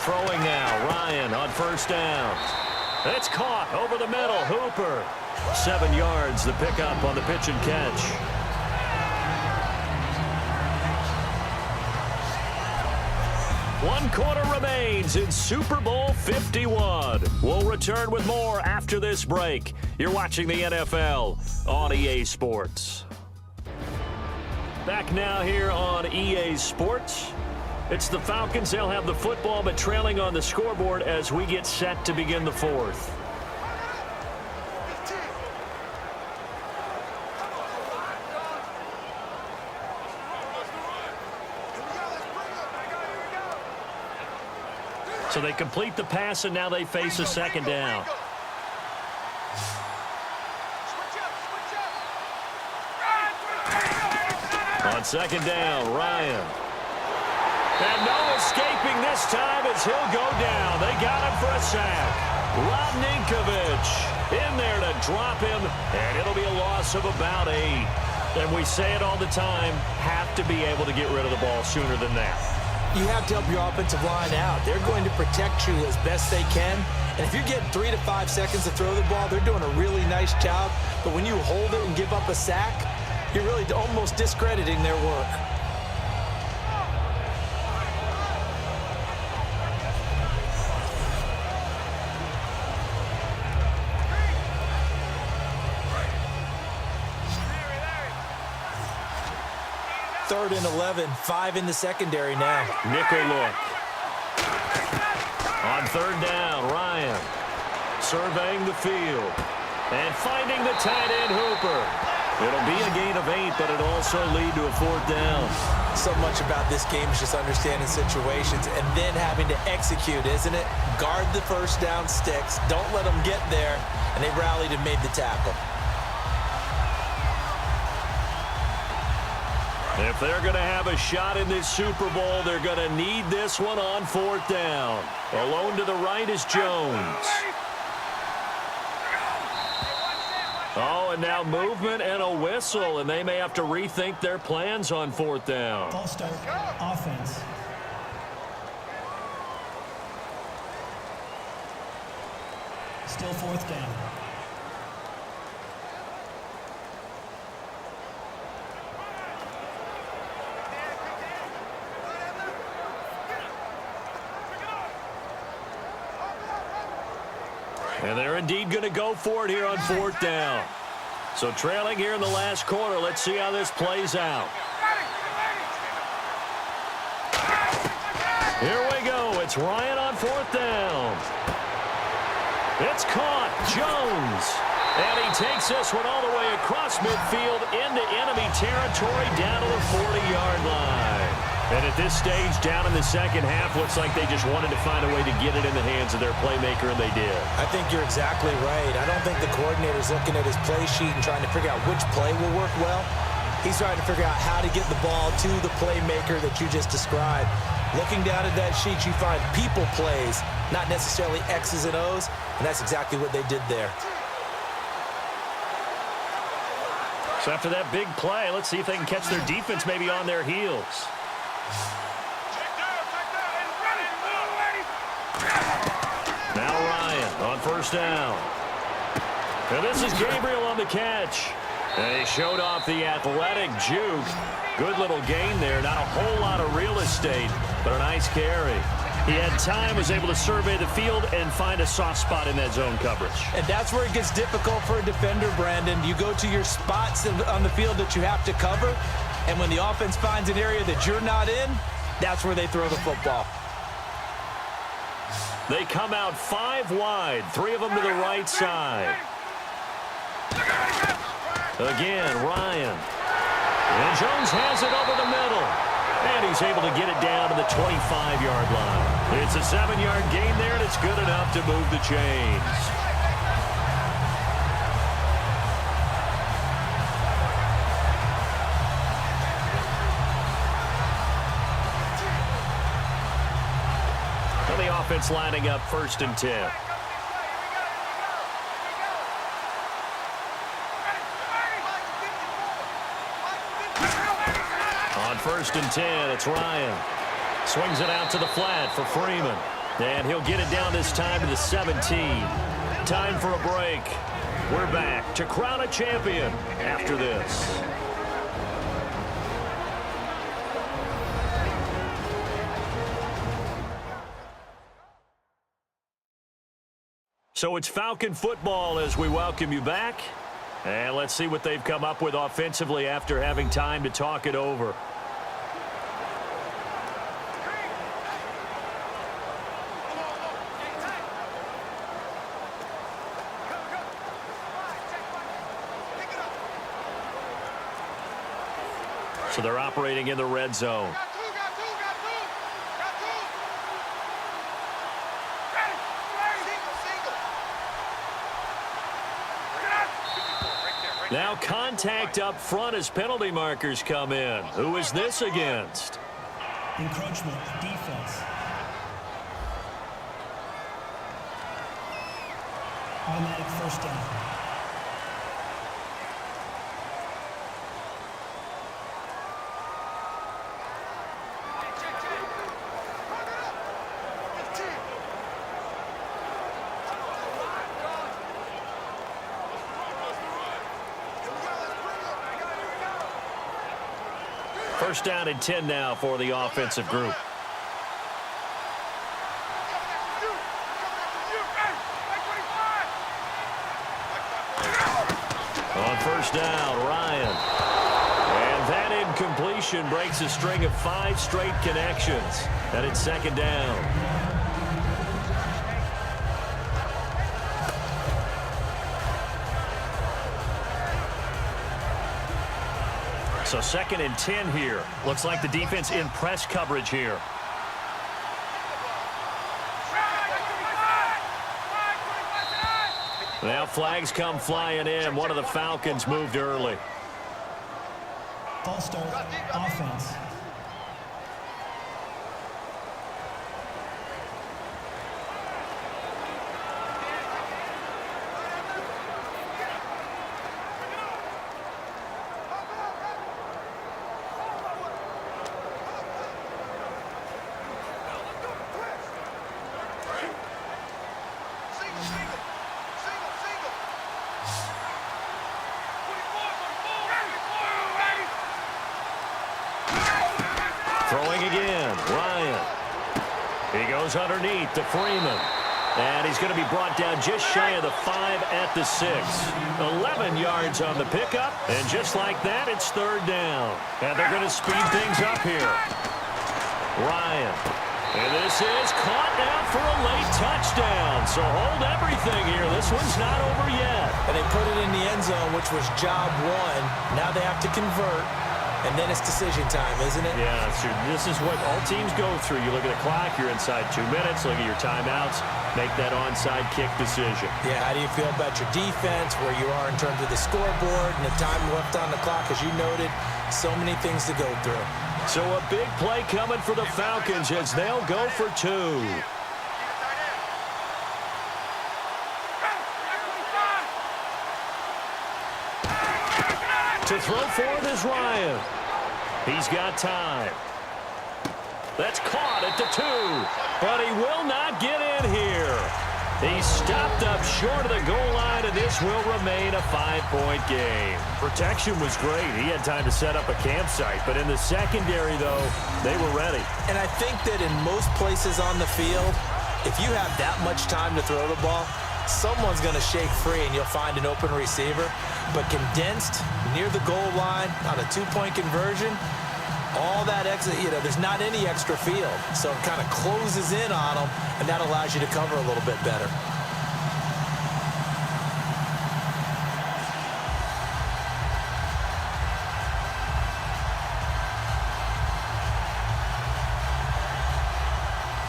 Throwing now. Ryan on first down. It's caught over the middle. Hooper. 7 yards the pickup on the pitch and catch. One quarter remains in Super Bowl 51. We'll return with more after this break. You're watching the NFL on EA Sports. Back now here on EA Sports. It's the Falcons. They'll have the football, but trailing on the scoreboard as we get set to begin the 4th. So they complete the pass, and now they face a second down. On second down, Ryan. And no escaping this time as he'll go down. They got him for a sack. Rob Ninkovich in there to drop him, and it'll be a loss of about 8. And we say it all the time, have to be able to get rid of the ball sooner than that. You have to help your offensive line out. They're going to protect you as best they can. And if you're getting 3 to 5 seconds to throw the ball, they're doing a really nice job. But when you hold it and give up a sack, you're really almost discrediting their work. Third and 11, 5 in the secondary now. Nickel look. On third down, Ryan surveying the field and finding the tight end Hooper. It'll be a gain of 8, but it'll also lead to a 4th down. So much about this game is just understanding situations and then having to execute, isn't it? Guard the first down sticks. Don't let them get there. And they rallied and made the tackle. They're they're going to have a shot in this Super Bowl, they're going to need this one on 4th down. Alone to the right is Jones. Oh, and now movement and a whistle, and they may have to rethink their plans on 4th down. False start. Offense. Still 4th down. And they're indeed going to go for it here on 4th down. So trailing here in the last quarter. Let's see how this plays out. Here we go. It's Ryan on 4th down. It's caught. Jones. And he takes this one all the way across midfield into enemy territory down to the 40-yard line. And at this stage, down in the second half, looks like they just wanted to find a way to get it in the hands of their playmaker, and they did. I think you're exactly right. I don't think the coordinator's looking at his play sheet and trying to figure out which play will work well. He's trying to figure out how to get the ball to the playmaker that you just described. Looking down at that sheet, you find people plays, not necessarily X's and O's, and that's exactly what they did there. So after that big play, let's see if they can catch their defense maybe on their heels. Now Ryan on 1st down. And this is Gabriel on the catch. And he showed off the athletic juke. Good little gain there. Not a whole lot of real estate, but a nice carry. He had time, was able to survey the field and find a soft spot in that zone coverage. And that's where it gets difficult for a defender, Brandon. You go to your spots on the field that you have to cover, and when the offense finds an area that you're not in, that's where they throw the football. They come out 5 wide, 3 of them to the right side. Again, Ryan. And Jones has it over the middle. And he's able to get it down to the 25-yard line. It's a 7-yard gain there, and it's good enough to move the chains. And the offense lining up 1st and 10. On 1st and 10, it's Ryan. Swings it out to the flat for Freeman. And he'll get it down this time to the 17. Time for a break. We're back to crown a champion after this. So it's Falcon football as we welcome you back. And let's see what they've come up with offensively after having time to talk it over. So they're operating in the red zone. Now contact up front as penalty markers come in. Who is this against? Encroachment, defense. Automatic 1st down. First down and 10 now for the offensive group. On 1st down, Ryan. And that incompletion breaks a string of 5 straight connections. And it's 2nd down. So 2nd and 10 here. Looks like the defense in press coverage here. Now flags come flying in. One of the Falcons moved early. False start. Offense. Throwing again, Ryan. He goes underneath to Freeman. And he's going to be brought down just shy of the 5 at the 6. 11 yards on the pickup. And just like that, it's 3rd down. And they're going to speed things up here. Ryan. And this is caught now for a late touchdown. So hold everything here. This one's not over yet. And they put it in the end zone, which was job 1. Now they have to convert. And then it's decision time, isn't it? Yeah, so this is what all teams go through. You look at the clock, you're inside 2 minutes, look at your timeouts, make that onside kick decision. Yeah, how do you feel about your defense, where you are in terms of the scoreboard and the time left on the clock? As you noted, so many things to go through. So a big play coming for the Falcons as they'll go for 2. To throw forward is Ryan. He's got time. That's caught at the 2. But he will not get in here. He's stopped up short of the goal line, and this will remain a 5-point game. Protection was great. He had time to set up a campsite. But in the secondary, though, they were ready. And I think that in most places on the field, if you have that much time to throw the ball, someone's going to shake free and you'll find an open receiver. But condensed near the goal line on a 2-point conversion, all that extra, there's not any extra field. So it kind of closes in on them, and that allows you to cover a little bit better.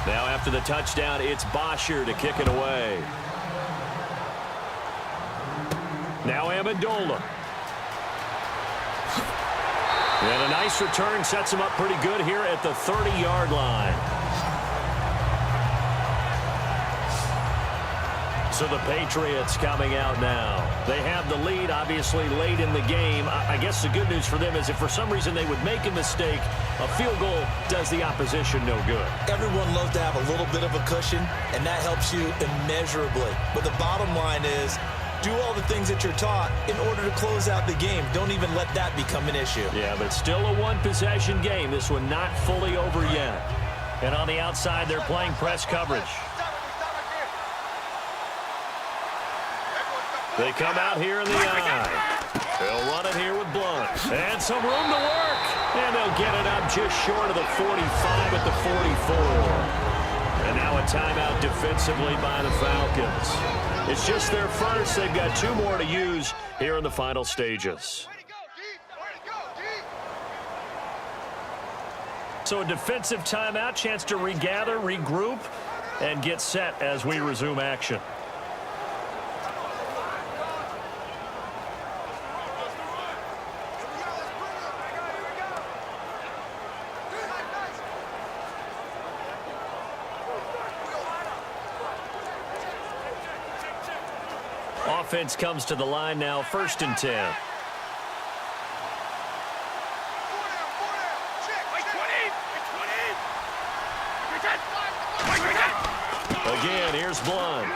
Now after the touchdown, it's Bosher to kick it away. Now Amendola. And a nice return sets him up pretty good here at the 30-yard line. So the Patriots coming out now. They have the lead, obviously, late in the game. I guess the good news for them is if for some reason they would make a mistake, a field goal does the opposition no good. Everyone loves to have a little bit of a cushion, and that helps you immeasurably. But the bottom line is, do all the things that you're taught in order to close out the game. Don't even let that become an issue. Yeah, but still a one-possession game. This one not fully over yet. And on the outside, they're playing press coverage. They come out here in the eye. They'll run it here with Blunt. And some room to work. And they'll get it up just short of the 45 at the 44. And now a timeout defensively by the Falcons. It's just their first. They've got 2 more to use here in the final stages. So a defensive timeout, chance to regather, regroup, and get set as we resume action. Offense comes to the line now, 1st and 10. Again, here's Blunt.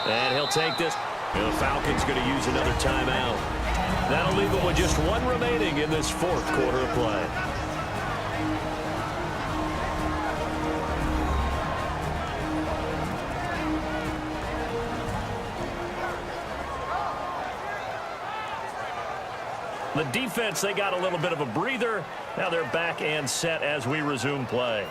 And he'll take this. And the Falcons going to use another timeout. That'll leave them with just 1 remaining in this 4th quarter of play. The defense, they got a little bit of a breather. Now they're back and set as we resume play.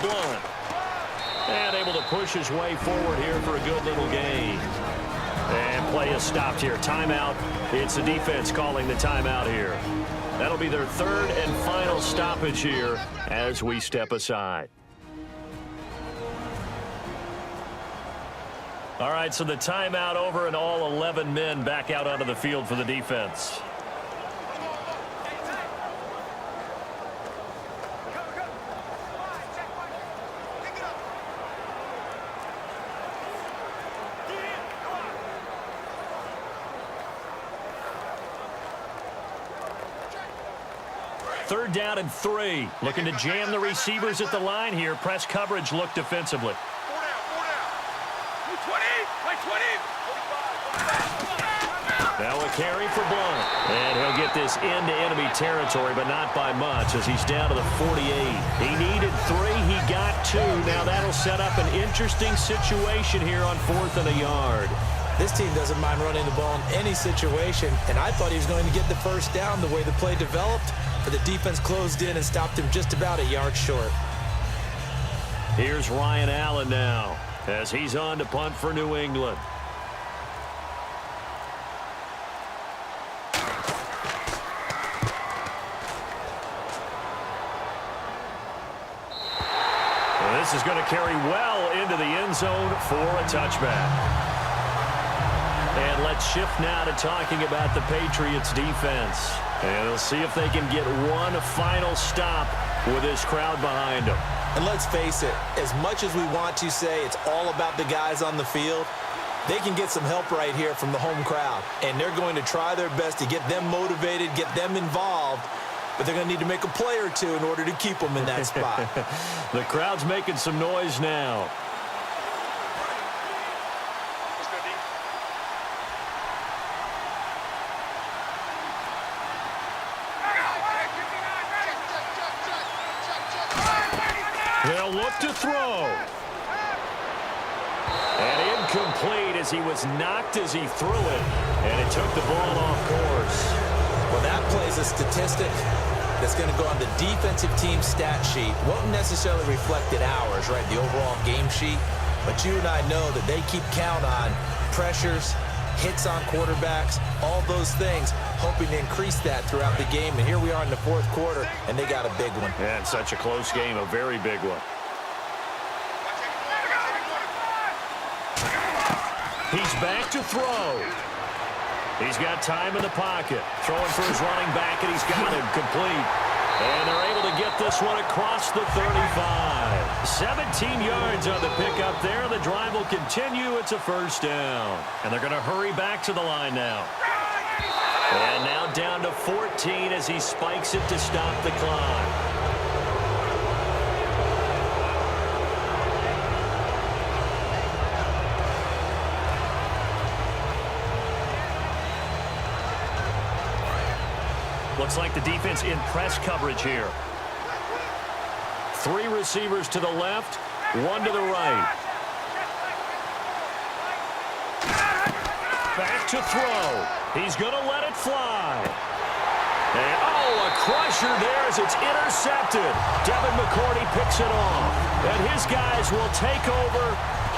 Blunt. And able to push his way forward here for a good little gain. And play is stopped here. Timeout. It's the defense calling the timeout here. That'll be their third and final stoppage here as we step aside. All right, so the timeout over and all 11 men back out onto the field for the defense. Third down and 3. Looking to jam the receivers at the line here. Press coverage look defensively. Now a carry for Blunt. And he'll get this into enemy territory, but not by much as he's down to the 48. He needed 3. He got 2. Now that'll set up an interesting situation here on 4th and a yard. This team doesn't mind running the ball in any situation, and I thought he was going to get the first down the way the play developed, but the defense closed in and stopped him just about a yard short. Here's Ryan Allen now as he's on to punt for New England. And this is going to carry well into the end zone for a touchback. And let's shift now to talking about the Patriots defense. And we'll see if they can get one final stop with this crowd behind them. And let's face it, as much as we want to say it's all about the guys on the field, they can get some help right here from the home crowd. And they're going to try their best to get them motivated, get them involved, but they're going to need to make a play or two in order to keep them in that spot. The crowd's making some noise now. They'll look to throw. And incomplete as he was knocked as he threw it. And it took the ball off course. Well, that plays a statistic that's going to go on the defensive team stat sheet. Won't necessarily reflect in ours, right, the overall game sheet. But you and I know that they keep count on pressures, hits on quarterbacks, all those things, hoping to increase that throughout the game. And here we are in the 4th quarter, and they got a big one. And such a close game, a very big one. He's back to throw. He's got time in the pocket. Throwing for his running back, and he's got him complete. And they're able to get this one across the 35. 17 yards on the pickup there. The drive will continue. It's a first down. And they're going to hurry back to the line now. And now down to 14 as he spikes it to stop the clock. Looks like the defense in press coverage here. 3 receivers to the left, 1 to the right. Back to throw. He's going to let it fly. And, oh, a crusher there as it's intercepted. Devin McCourty picks it off. And his guys will take over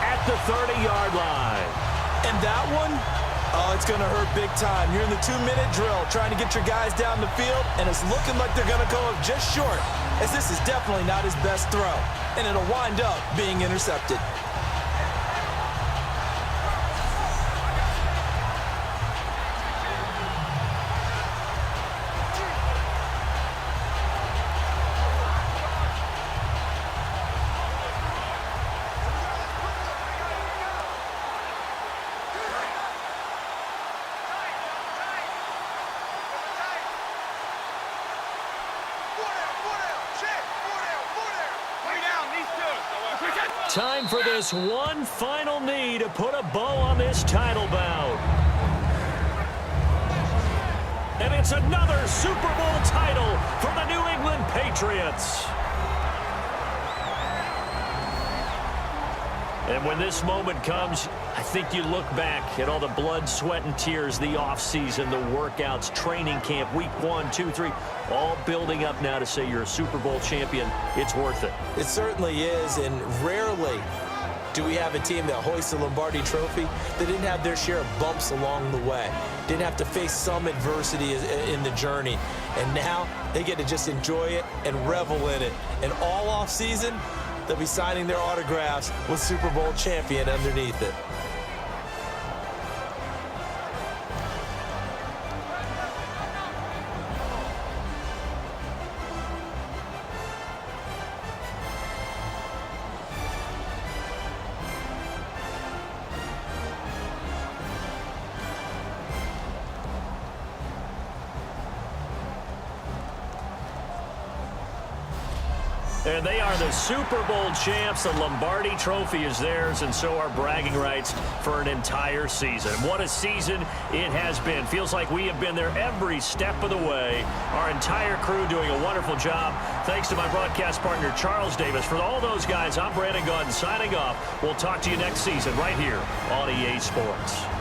at the 30-yard line. And that one? Oh, it's going to hurt big time. You're in the 2-minute drill trying to get your guys down the field, and it's looking like they're going to go up just short, as this is definitely not his best throw, and it'll wind up being intercepted. Time for this one final knee to put a bow on this title bout. And it's another Super Bowl title for the New England Patriots. And when this moment comes, I think you look back at all the blood, sweat, and tears, the offseason, the workouts, training camp, week 1, 2, 3, all building up now to say you're a Super Bowl champion. It's worth it. It certainly is, and rarely do we have a team that hoists the Lombardi Trophy that didn't have their share of bumps along the way, didn't have to face some adversity in the journey, and now they get to just enjoy it and revel in it. And all off season, they'll be signing their autographs with Super Bowl champion underneath it. And they are the Super Bowl champs. The Lombardi Trophy is theirs, and so are bragging rights for an entire season. What a season it has been. Feels like we have been there every step of the way. Our entire crew doing a wonderful job. Thanks to my broadcast partner, Charles Davis. For all those guys, I'm Brandon Gaudin signing off. We'll talk to you next season right here on EA Sports.